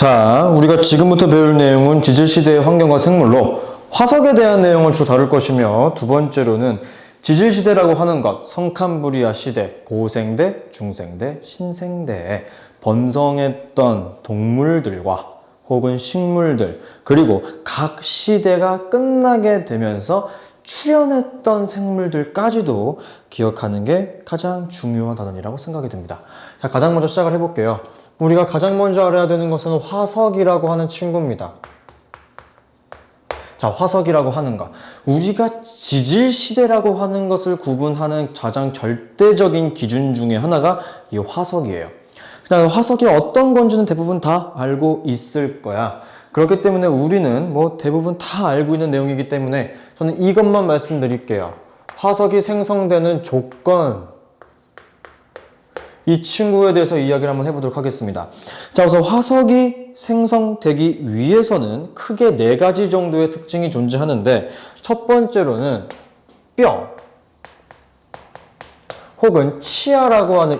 자, 우리가 지금부터 배울 내용은 지질시대의 환경과 생물로 화석에 대한 내용을 주로 다룰 것이며, 두 번째로는 지질시대라고 하는 것, 성캄브리아 시대, 고생대, 중생대, 신생대에 번성했던 동물들과 혹은 식물들, 그리고 각 시대가 끝나게 되면서 출현했던 생물들까지도 기억하는 게 가장 중요한 단원이라고 생각이 듭니다. 자, 가장 먼저 시작을 해볼게요. 우리가 가장 먼저 알아야 되는 것은 화석이라고 하는 친구입니다. 자, 화석이라고 하는 것. 우리가 지질시대라고 하는 것을 구분하는 가장 절대적인 기준 중에 하나가 이 화석이에요. 그다음에 화석이 어떤 건지는 대부분 다 알고 있을 거야. 그렇기 때문에 우리는 대부분 다 알고 있는 내용이기 때문에 저는 이것만 말씀드릴게요. 화석이 생성되는 조건, 이 친구에 대해서 이야기를 한번 해보도록 하겠습니다. 자, 우선 화석이 생성되기 위해서는 크게 4가지 정도의 특징이 존재하는데, 첫 번째로는 뼈 혹은 치아라고 하는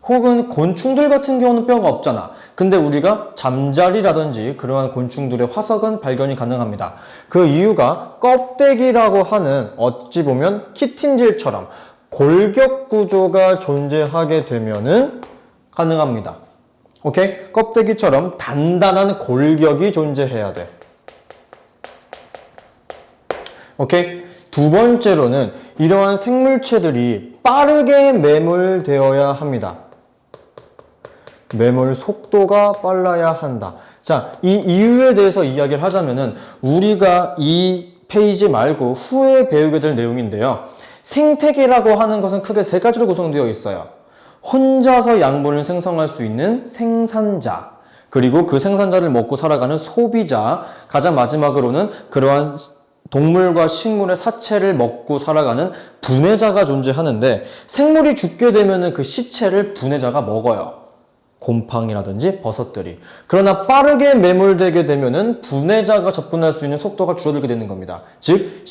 혹은 곤충들 같은 경우는 뼈가 없잖아. 근데 우리가 잠자리라든지 그러한 곤충들의 화석은 발견이 가능합니다. 그 이유가 껍데기라고 하는 어찌 보면 키틴질처럼 골격 구조가 존재하게 되면은 가능합니다. 오케이? 껍데기처럼 단단한 골격이 존재해야 돼. 오케이? 두 번째로는 이러한 생물체들이 빠르게 매몰되어야 합니다. 매몰 속도가 빨라야 한다. 자, 이 이유에 대해서 이야기를 하자면은 우리가 이 페이지 말고 후에 배우게 될 내용인데요. 생태계라고 하는 것은 크게 3가지로 구성되어 있어요. 혼자서 양분을 생성할 수 있는 생산자, 그리고 그 생산자를 먹고 살아가는 소비자, 가장 마지막으로는 그러한 동물과 식물의 사체를 먹고 살아가는 분해자가 존재하는데, 생물이 죽게 되면 그 시체를 분해자가 먹어요. 곰팡이라든지 버섯들이. 그러나 빠르게 매몰되게 되면은 분해자가 접근할 수 있는 속도가 줄어들게 되는 겁니다. 즉,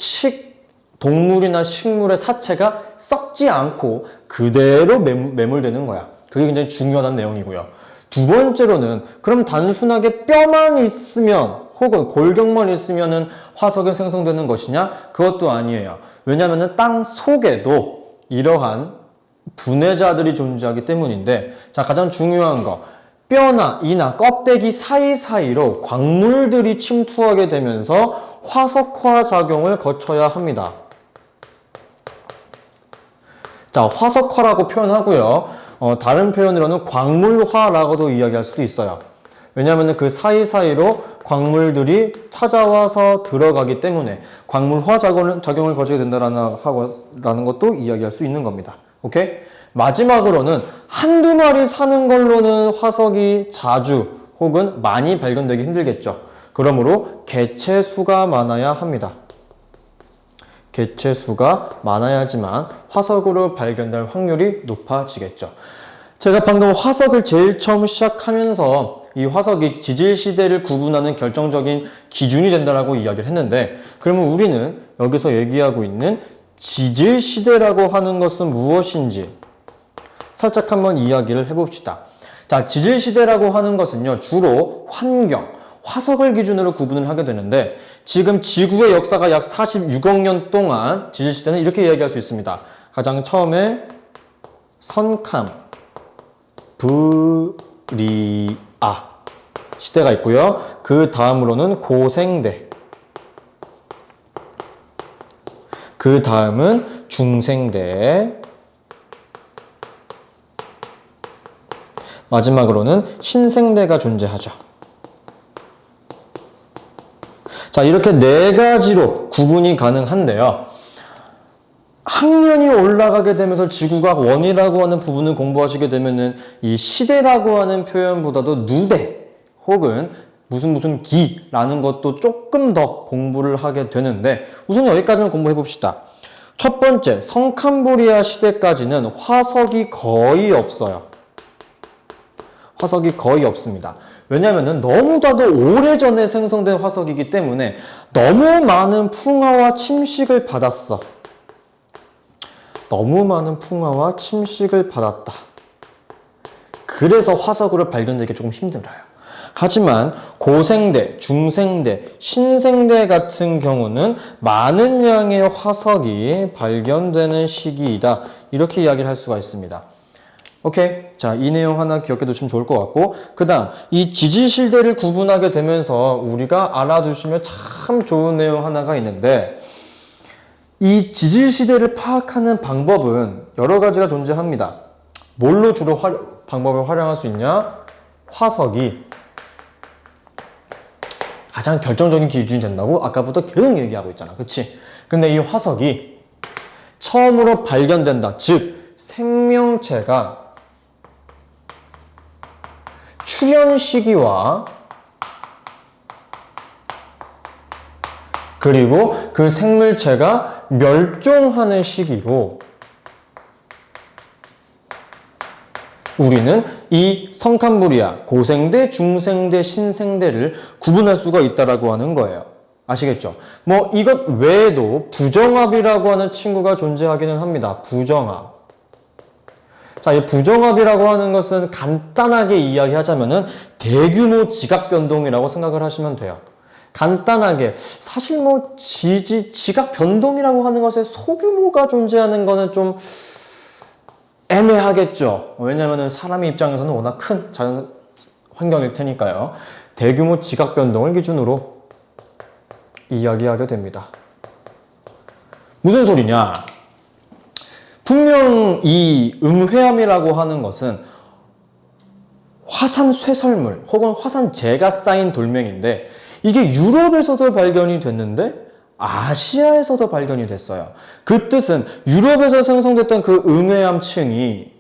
동물이나 식물의 사체가 썩지 않고 그대로 매몰되는 거야. 그게 굉장히 중요한 내용이고요. 두 번째로는 그럼 단순하게 뼈만 있으면 혹은 골격만 있으면은 화석이 생성되는 것이냐? 그것도 아니에요. 왜냐하면 땅 속에도 이러한 분해자들이 존재하기 때문인데, 자, 가장 중요한 거, 뼈나 이나 껍데기 사이사이로 광물들이 침투하게 되면서 화석화 작용을 거쳐야 합니다. 자, 화석화라고 표현하고요. 다른 표현으로는 광물화라고도 이야기할 수도 있어요. 왜냐하면 그 사이사이로 광물들이 찾아와서 들어가기 때문에 광물화 작용을 거치게 된다라는 것도 이야기할 수 있는 겁니다. 오케이? 마지막으로는 한두 마리 사는 걸로는 화석이 자주 혹은 많이 발견되기 힘들겠죠. 그러므로 개체수가 많아야 합니다. 개체수가 많아야지만 화석으로 발견될 확률이 높아지겠죠. 제가 방금 화석을 제일 처음 시작하면서 이 화석이 지질시대를 구분하는 결정적인 기준이 된다라고 이야기를 했는데, 그러면 우리는 여기서 얘기하고 있는 지질시대라고 하는 것은 무엇인지 살짝 한번 이야기를 해봅시다. 자, 지질시대라고 하는 것은요, 주로 환경, 화석을 기준으로 구분을 하게 되는데, 지금 지구의 역사가 약 46억 년 동안 지질시대는 이렇게 이야기할 수 있습니다. 가장 처음에 성캄브리아 시대가 있고요. 그 다음으로는 고생대, 그 다음은 중생대, 마지막으로는 신생대가 존재하죠. 자, 이렇게 4가지로 구분이 가능한데요. 학년이 올라가게 되면서 지구과학 원이라고 하는 부분을 공부하시게 되면은 이 시대라고 하는 표현보다도 누대 혹은 무슨 기라는 것도 조금 더 공부를 하게 되는데, 우선 여기까지만 공부해 봅시다. 첫 번째, 성캄브리아 시대까지는 화석이 거의 없어요. 화석이 거의 없습니다. 왜냐하면 너무나도 오래전에 생성된 화석이기 때문에 너무 많은 풍화와 침식을 받았어. 너무 많은 풍화와 침식을 받았다. 그래서 화석으로 발견되기 조금 힘들어요. 하지만 고생대, 중생대, 신생대 같은 경우는 많은 양의 화석이 발견되는 시기이다. 이렇게 이야기를 할 수가 있습니다. 오케이. 자, 이 내용 하나 기억해 두시면 좋을 것 같고, 그 다음, 이 지질시대를 구분하게 되면서 우리가 알아두시면 참 좋은 내용 하나가 있는데, 이 지질시대를 파악하는 방법은 여러 가지가 존재합니다. 뭘로 주로 방법을 활용할 수 있냐? 화석이 가장 결정적인 기준이 된다고 아까부터 계속 얘기하고 있잖아. 그치? 근데 이 화석이 처음으로 발견된다. 즉, 생명체가 출현 시기와 그리고 그 생물체가 멸종하는 시기로 우리는 이 성캄브리아 고생대, 중생대, 신생대를 구분할 수가 있다라고 하는 거예요. 아시겠죠? 뭐 이것 외에도 부정합이라고 하는 친구가 존재하기는 합니다. 부정합. 자, 이 부정합이라고 하는 것은 간단하게 이야기하자면은 대규모 지각 변동이라고 생각을 하시면 돼요. 간단하게 사실 뭐 지각 변동이라고 하는 것에 소규모가 존재하는 거는 좀 애매하겠죠. 왜냐면은 사람의 입장에서는 워낙 큰 자연 환경일 테니까요. 대규모 지각 변동을 기준으로 이야기하게 됩니다. 무슨 소리냐? 분명 이 음회암이라고 하는 것은 화산 쇠설물 혹은 화산재가 쌓인 돌멩인데 이게 유럽에서도 발견이 됐는데 아시아에서도 발견이 됐어요. 그 뜻은 유럽에서 생성됐던 그 음회암층이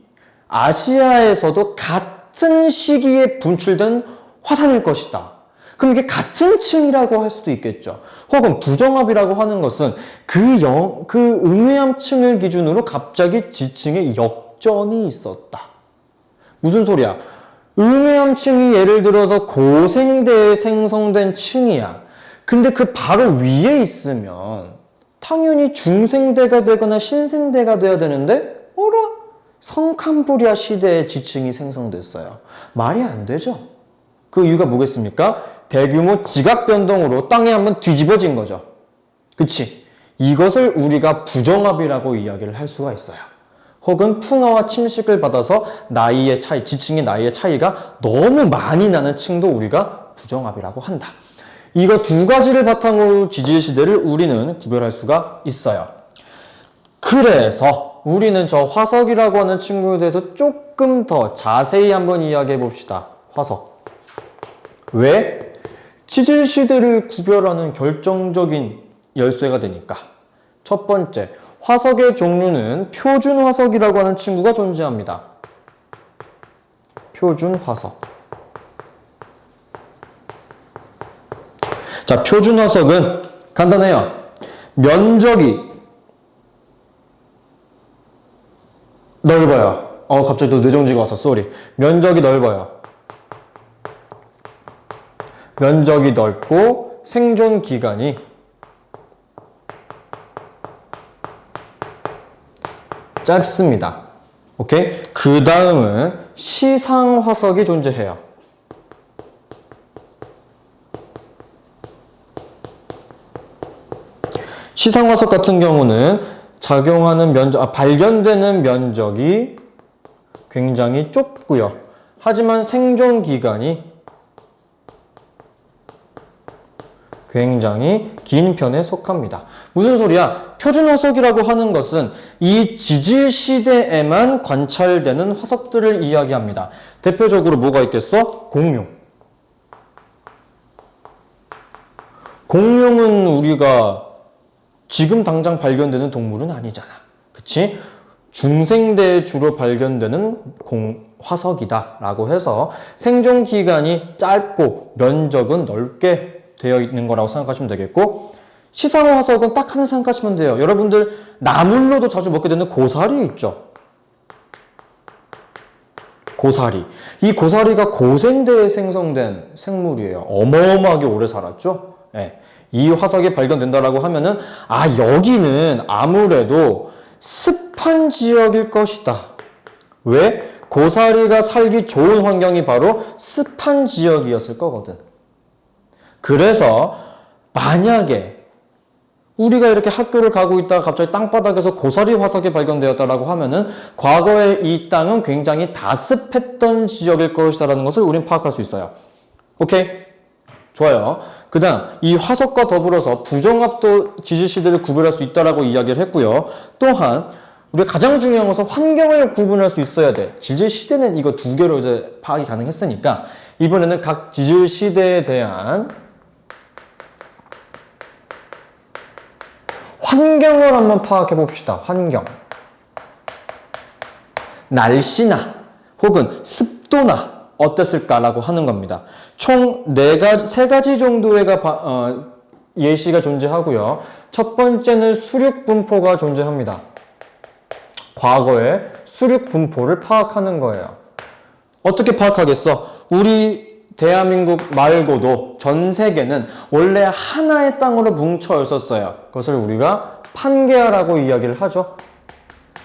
아시아에서도 같은 시기에 분출된 화산일 것이다. 그럼 이게 같은 층이라고 할 수도 있겠죠. 혹은 부정합이라고 하는 것은 그 음회암층을 기준으로 갑자기 지층에 역전이 있었다. 무슨 소리야? 음회암층이 예를 들어서 고생대에 생성된 층이야. 근데 그 바로 위에 있으면 당연히 중생대가 되거나 신생대가 돼야 되는데 어라? 성캄브리아 시대의 지층이 생성됐어요. 말이 안 되죠. 그 이유가 뭐겠습니까? 대규모 지각 변동으로 땅에 한번 뒤집어진 거죠. 그치? 이것을 우리가 부정합이라고 이야기를 할 수가 있어요. 혹은 풍화와 침식을 받아서 나이의 차이, 지층의 나이의 차이가 너무 많이 나는 층도 우리가 부정합이라고 한다. 이거 두 가지를 바탕으로 지질시대를 우리는 구별할 수가 있어요. 그래서 우리는 저 화석이라고 하는 친구에 대해서 조금 더 자세히 한번 이야기해 봅시다. 화석. 왜? 지질시대를 구별하는 결정적인 열쇠가 되니까. 첫 번째, 화석의 종류는 표준화석이라고 하는 친구가 존재합니다. 표준화석. 자, 표준화석은 간단해요. 면적이 넓어요. 갑자기 또 뇌정지가 왔어. 쏘리. 면적이 넓어요. 면적이 넓고 생존 기간이 짧습니다. 오케이? 그 다음은 시상화석이 존재해요. 시상화석 같은 경우는 작용하는 발견되는 면적이 굉장히 좁고요. 하지만 생존 기간이 굉장히 긴 편에 속합니다. 무슨 소리야? 표준화석이라고 하는 것은 이 지질시대에만 관찰되는 화석들을 이야기합니다. 대표적으로 뭐가 있겠어? 공룡. 공룡은 우리가 지금 당장 발견되는 동물은 아니잖아. 그치? 중생대에 주로 발견되는 화석이다 라고 해서 생존 기간이 짧고 면적은 넓게 되어 있는 거라고 생각하시면 되겠고, 시상화 화석은 딱 하나 생각하시면 돼요. 여러분들 나물로도 자주 먹게 되는 고사리 있죠? 고사리. 이 고사리가 고생대에 생성된 생물이에요. 어마어마하게 오래 살았죠? 네. 이 화석이 발견된다라고 하면은 여기는 아무래도 습한 지역일 것이다. 왜? 고사리가 살기 좋은 환경이 바로 습한 지역이었을 거거든. 그래서 만약에 우리가 이렇게 학교를 가고 있다가 갑자기 땅바닥에서 고사리 화석이 발견되었다라고 하면은 과거에 이 땅은 굉장히 다습했던 지역일 것이라는 것을 우린 파악할 수 있어요. 오케이? 좋아요. 그 다음 이 화석과 더불어서 부정압도 지질 시대를 구별할 수 있다라고 이야기를 했고요. 또한 우리가 가장 중요한 것은 환경을 구분할 수 있어야 돼. 지질 시대는 이거 두 개로 이제 파악이 가능했으니까 이번에는 각 지질 시대에 대한 환경을 한번 파악해 봅시다. 환경. 날씨나 혹은 습도나 어땠을까라고 하는 겁니다. 총 세 가지 정도의 예시가 존재하고요. 첫 번째는 수륙 분포가 존재합니다. 과거의 수륙 분포를 파악하는 거예요. 어떻게 파악하겠어? 우리 대한민국 말고도 전 세계는 원래 하나의 땅으로 뭉쳐 있었어요. 그것을 우리가 판게아라고 이야기를 하죠.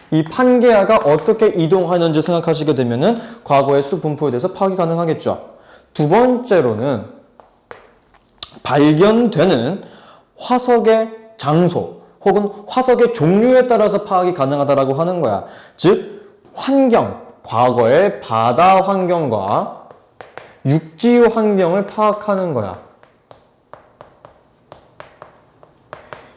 이 판게아가 어떻게 이동하는지 생각하시게 되면은 과거의 수륙 분포에 대해서 파악이 가능하겠죠. 두 번째로는 발견되는 화석의 장소 혹은 화석의 종류에 따라서 파악이 가능하다라고 하는 거야. 즉 환경, 과거의 바다 환경과 육지 환경을 파악하는 거야.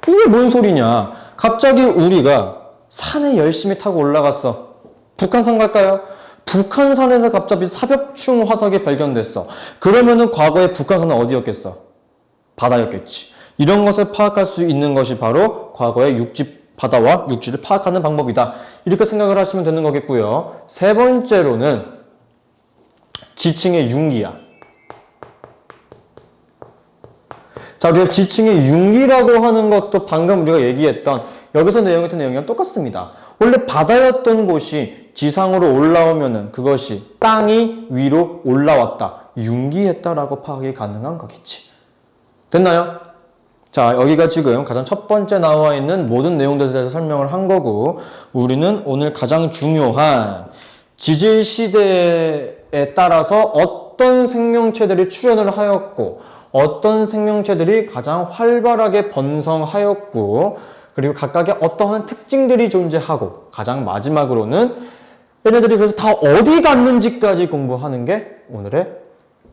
이게 뭔 소리냐? 갑자기 우리가 산에 열심히 타고 올라갔어. 북한산 갈까요? 북한산에서 갑자기 사벽충 화석이 발견됐어. 그러면은 과거의 북한산은 어디였겠어? 바다였겠지. 이런 것을 파악할 수 있는 것이 바로 과거의 바다와 육지를 파악하는 방법이다. 이렇게 생각을 하시면 되는 거겠고요. 세 번째로는 지층의 융기야. 자, 우리가 지층의 융기라고 하는 것도 방금 우리가 얘기했던 여기서 내용했던 내용이랑 똑같습니다. 원래 바다였던 곳이 지상으로 올라오면은 그것이 땅이 위로 올라왔다. 융기했다라고 파악이 가능한 거겠지. 됐나요? 자, 여기가 지금 가장 첫 번째 나와 있는 모든 내용들에 대해서 설명을 한 거고, 우리는 오늘 가장 중요한 지질 시대에 따라서 어떤 생명체들이 출현을 하였고, 어떤 생명체들이 가장 활발하게 번성하였고, 그리고 각각의 어떠한 특징들이 존재하고, 가장 마지막으로는 얘네들이 그래서 다 어디 갔는지까지 공부하는 게 오늘의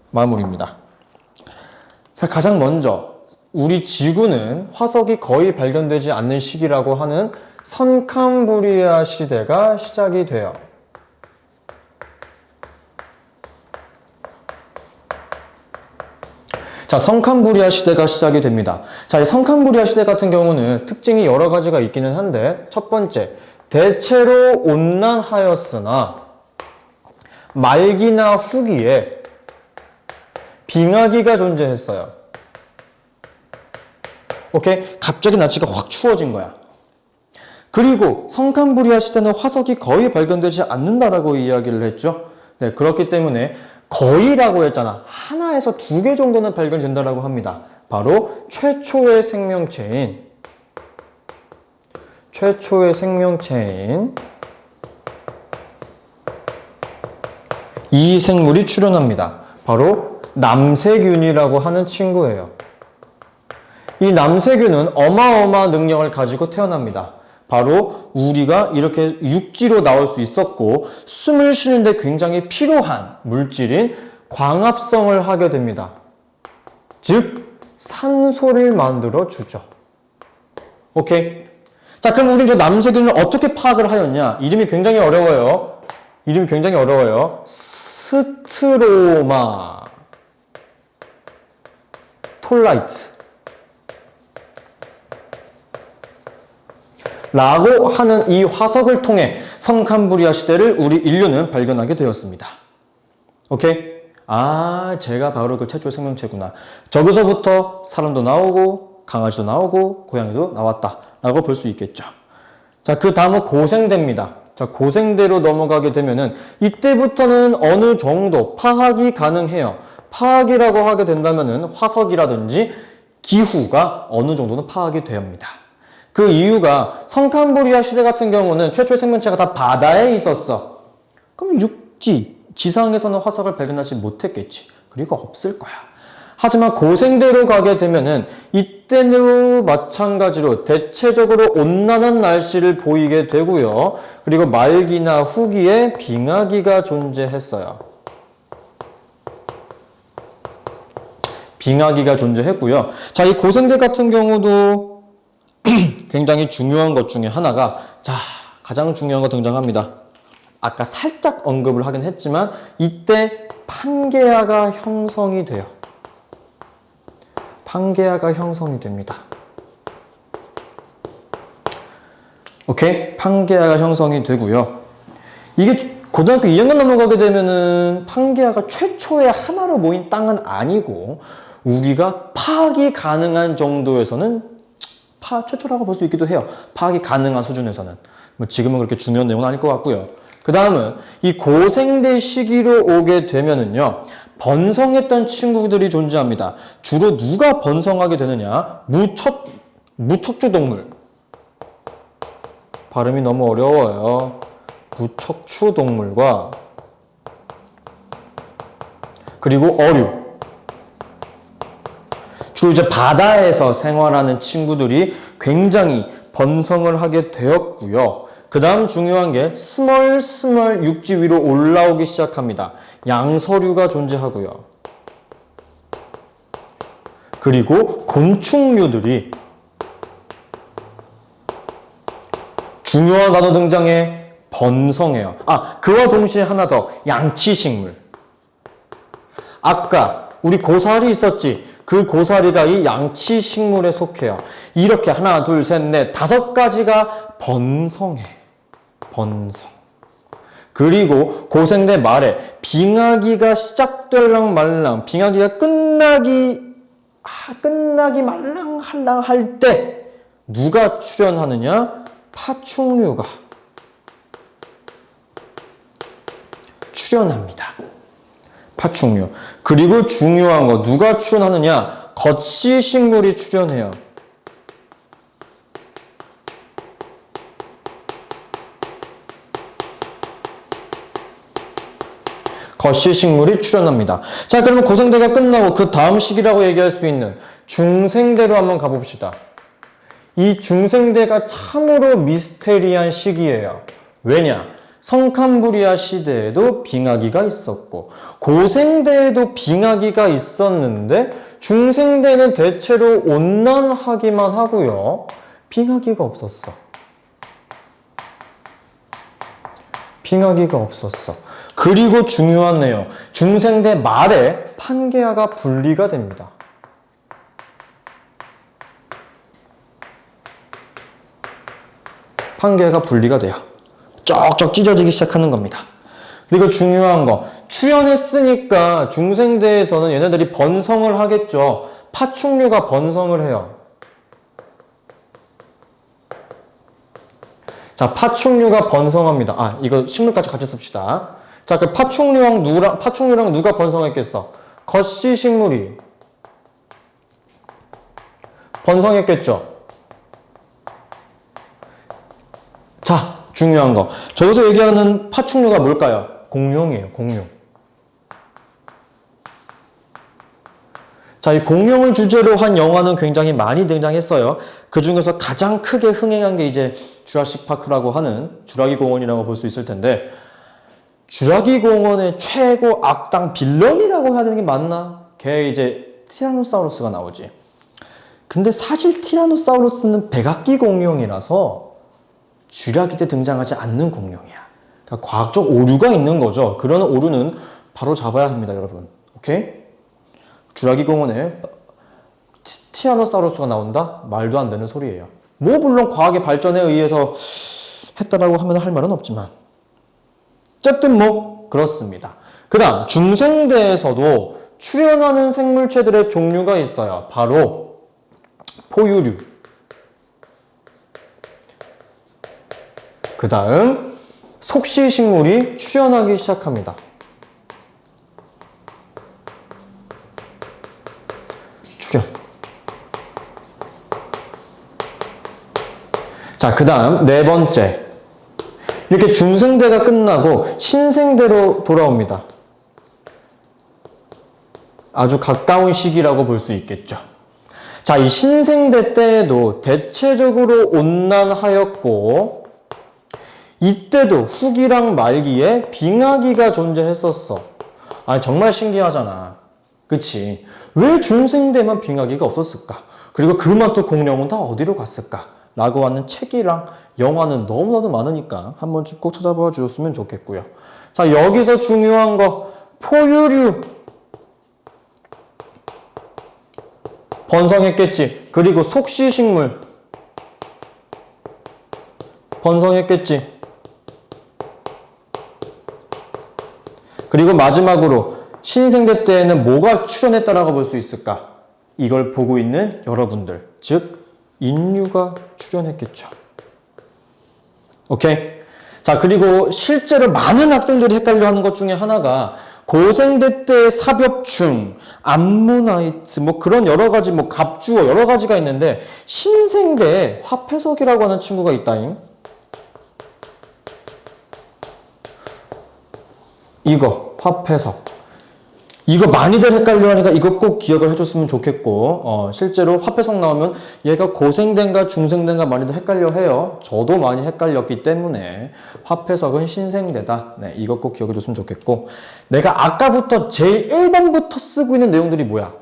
마무리입니다. 자, 가장 먼저 우리 지구는 화석이 거의 발견되지 않는 시기라고 하는 선캄브리아 시대가 시작이 돼요. 자, 선캄브리아 시대가 시작이 됩니다. 자, 이 선캄브리아 시대 같은 경우는 특징이 여러 가지가 있기는 한데, 첫 번째, 대체로 온난하였으나 말기나 후기에 빙하기가 존재했어요. 오케이? 갑자기 날씨가 확 추워진 거야. 그리고 선캄브리아 시대는 화석이 거의 발견되지 않는다라고 이야기를 했죠. 네, 그렇기 때문에 거의라고 했잖아. 하나에서 두 개 정도는 발견된다라고 합니다. 바로 최초의 생명체인 이 생물이 출현합니다. 바로 남세균이라고 하는 친구예요. 이 남세균은 어마어마한 능력을 가지고 태어납니다. 바로 우리가 이렇게 육지로 나올 수 있었고 숨을 쉬는데 굉장히 필요한 물질인 광합성을 하게 됩니다. 즉 산소를 만들어 주죠. 오케이? 자, 그럼 우리는 저 남세균을 어떻게 파악을 하였냐? 이름이 굉장히 어려워요. 스트로마 톨라이트 라고 하는 이 화석을 통해 선캄브리아 시대를 우리 인류는 발견하게 되었습니다. 오케이? 아, 제가 바로 그 최초의 생명체구나. 저기서부터 사람도 나오고 강아지도 나오고 고양이도 나왔다 라고 볼 수 있겠죠. 자, 그 다음은 고생대입니다. 자, 고생대로 넘어가게 되면은 이때부터는 어느 정도 파악이 가능해요. 파악이라고 하게 된다면은 화석이라든지 기후가 어느 정도는 파악이 됩니다. 그 이유가 선캄브리아 시대 같은 경우는 최초의 생명체가 다 바다에 있었어. 그럼 없지. 지상에서는 화석을 발견하지 못했겠지. 그리고 없을 거야. 하지만 고생대로 가게 되면은 이때도 마찬가지로 대체적으로 온난한 날씨를 보이게 되고요. 그리고 말기나 후기에 빙하기가 존재했어요. 빙하기가 존재했고요. 자, 이 고생대 같은 경우도 굉장히 중요한 것 중에 하나가, 자, 가장 중요한 거 등장합니다. 아까 살짝 언급을 하긴 했지만 이때 판게아가 형성이 돼요. 판게아가 형성이 됩니다. 오케이? 판게아가 형성이 되고요. 이게 고등학교 2학년 넘어가게 되면은 판게아가 최초의 하나로 모인 땅은 아니고 우리가 파악이 가능한 정도에서는 최초라고 볼 수 있기도 해요. 파악이 가능한 수준에서는. 뭐 지금은 그렇게 중요한 내용은 아닐 것 같고요. 그 다음은 이 고생대 시기로 오게 되면은요, 번성했던 친구들이 존재합니다. 주로 누가 번성하게 되느냐? 무척추 동물. 발음이 너무 어려워요. 무척추 동물과 그리고 어류. 주로 이제 바다에서 생활하는 친구들이 굉장히 번성을 하게 되었고요. 그 다음 중요한 게 스멀스멀 육지 위로 올라오기 시작합니다. 양서류가 존재하고요. 그리고 곤충류들이 중요한 단어 등장해 번성해요. 그와 동시에 하나 더, 양치식물. 아까 우리 고사리 있었지? 그 고사리가 이 양치식물에 속해요. 이렇게 하나, 둘, 셋, 넷, 5가지가 번성해. 번성. 그리고 고생대 말에 빙하기가 시작될랑 말랑, 빙하기가 끝나기 말랑할랑 할 때 누가 출현하느냐? 파충류가 출현합니다. 파충류. 그리고 중요한 거 누가 출현하느냐? 거치식물이 출현해요. 거시식물이 출현합니다. 자, 그러면 고생대가 끝나고 그 다음 시기라고 얘기할 수 있는 중생대로 한번 가봅시다. 이 중생대가 참으로 미스테리한 시기예요. 왜냐? 성캄브리아 시대에도 빙하기가 있었고 고생대에도 빙하기가 있었는데 중생대는 대체로 온난하기만 하고요. 빙하기가 없었어. 빙하기가 없었어. 그리고 중요한 내용, 중생대 말에 판게아가 분리가 됩니다. 판게아가 분리가 돼요. 쩍쩍 찢어지기 시작하는 겁니다. 그리고 중요한 거, 출현했으니까 중생대에서는 얘네들이 번성을 하겠죠. 파충류가 번성을 해요. 자, 파충류가 번성합니다. 이거 식물까지 같이 씁시다. 자, 그 파충류랑 누가 번성했겠어? 거시식물이 번성했겠죠. 자, 중요한 거. 저기서 얘기하는 파충류가 뭘까요? 공룡이에요, 공룡. 자, 이 공룡을 주제로 한 영화는 굉장히 많이 등장했어요. 그 중에서 가장 크게 흥행한 게 이제 주라식 파크라고 하는 주라기 공원이라고 볼 수 있을 텐데, 주라기 공원의 최고 악당 빌런이라고 해야 되는 게 맞나? 걔 이제 티라노사우루스가 나오지. 근데 사실 티라노사우루스는 백악기 공룡이라서 주라기 때 등장하지 않는 공룡이야. 그러니까 과학적 오류가 있는 거죠. 그런 오류는 바로 잡아야 합니다, 여러분. 오케이? 주라기 공원에 티라노사우루스가 나온다? 말도 안 되는 소리예요. 뭐 물론 과학의 발전에 의해서 했다라고 하면 할 말은 없지만 어쨌든 뭐 그렇습니다. 그 다음 중생대에서도 출현하는 생물체들의 종류가 있어요. 바로 포유류. 그 다음 속시식물이 출현하기 시작합니다. 출현. 자, 그 다음 네 번째, 이렇게 중생대가 끝나고 신생대로 돌아옵니다. 아주 가까운 시기라고 볼 수 있겠죠. 자, 이 신생대 때에도 대체적으로 온난하였고 이때도 후기랑 말기에 빙하기가 존재했었어. 아, 정말 신기하잖아. 그치? 왜 중생대만 빙하기가 없었을까? 그리고 그 많던 공룡은 다 어디로 갔을까? 라고 하는 책이랑 영화는 너무나도 많으니까 한 번쯤 꼭 찾아봐 주셨으면 좋겠고요. 자, 여기서 중요한 거 포유류 번성했겠지. 그리고 속시식물 번성했겠지. 그리고 마지막으로 신생대 때에는 뭐가 출현했다라고 볼 수 있을까? 이걸 보고 있는 여러분들, 즉 인류가 출현했겠죠. 오케이? 자, 그리고 실제로 많은 학생들이 헷갈려하는 것 중에 하나가 고생대 때의 삽엽충, 암모나이트, 뭐 그런 여러 가지, 뭐 갑주어 여러 가지가 있는데 신생대에 화폐석이라고 하는 친구가 있다잉. 이거 화폐석. 이거 많이들 헷갈려하니까 이거 꼭 기억을 해줬으면 좋겠고 실제로 화폐석 나오면 얘가 고생대인가 중생대인가 많이들 헷갈려해요. 저도 많이 헷갈렸기 때문에 화폐석은 신생대다. 네, 이거 꼭 기억해줬으면 좋겠고 내가 아까부터 제일 1번부터 쓰고 있는 내용들이 뭐야?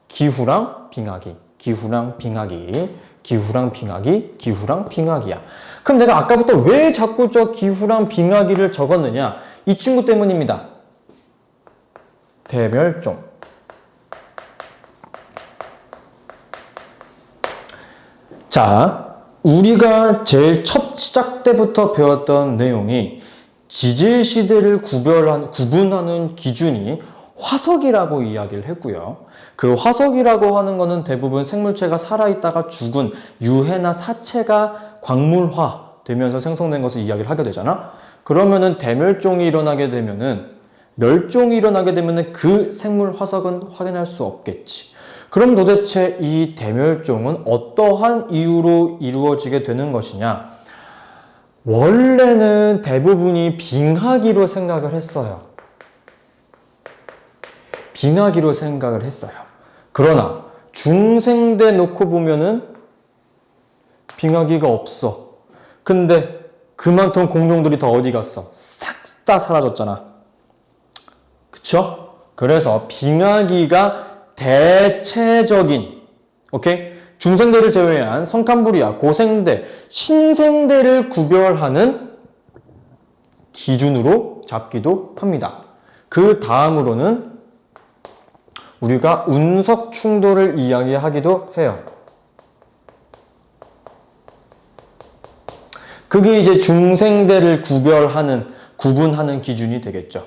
기후랑 빙하기, 기후랑 빙하기, 기후랑 빙하기, 기후랑 빙하기야. 그럼 내가 아까부터 왜 자꾸 저 기후랑 빙하기를 적었느냐? 이 친구 때문입니다. 대멸종. 자, 우리가 제일 첫 시작 때부터 배웠던 내용이 지질 시대를 구분하는 기준이 화석이라고 이야기를 했고요. 그 화석이라고 하는 거는 대부분 생물체가 살아있다가 죽은 유해나 사체가 광물화 되면서 생성된 것을 이야기를 하게 되잖아. 그러면은 대멸종이 일어나게 되면은 멸종이 일어나게 되면 그 생물 화석은 확인할 수 없겠지. 그럼 도대체 이 대멸종은 어떠한 이유로 이루어지게 되는 것이냐? 원래는 대부분이 빙하기로 생각을 했어요. 빙하기로 생각을 했어요. 그러나 중생대 놓고 보면은 빙하기가 없어. 근데 그만큼 공룡들이 다 어디 갔어? 싹 다 사라졌잖아. 그쵸? 그래서 빙하기가 대체적인, 오케이? 중생대를 제외한 성칸부리아, 고생대, 신생대를 구별하는 기준으로 잡기도 합니다. 그 다음으로는 우리가 운석 충돌을 이야기하기도 해요. 그게 이제 중생대를 구분하는 기준이 되겠죠.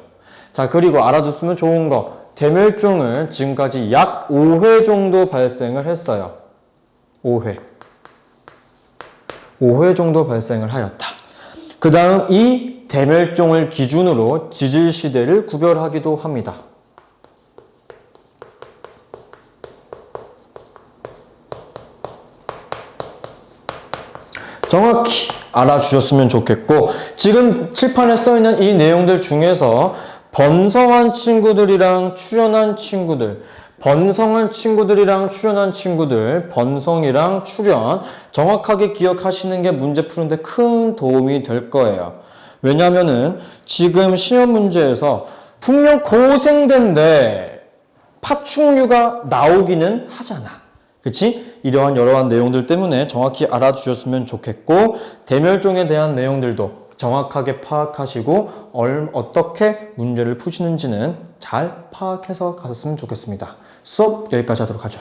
자, 그리고 알아뒀으면 좋은 거, 대멸종은 지금까지 약 5회 정도 발생을 했어요. 5회 정도 발생을 하였다. 그 다음 이 대멸종을 기준으로 지질시대를 구별하기도 합니다. 정확히 알아주셨으면 좋겠고 친구들 지금 써있는 이 내용들 중에서 번성한 친구들이랑 출현한 친구들, 번성이랑 출현 정확하게 기억하시는 게 문제 푸는데 큰 도움이 될 거예요. 왜냐면은 지금 시험 문제에서 분명 고생대인데 파충류가 나오기는 하잖아. 그치? 이러한 여러한 내용들 때문에 정확히 알아주셨으면 좋겠고 대멸종에 대한 내용들도 정확하게 파악하시고 어떻게 문제를 푸시는지는 잘 파악해서 가셨으면 좋겠습니다. 수업 여기까지 하도록 하죠.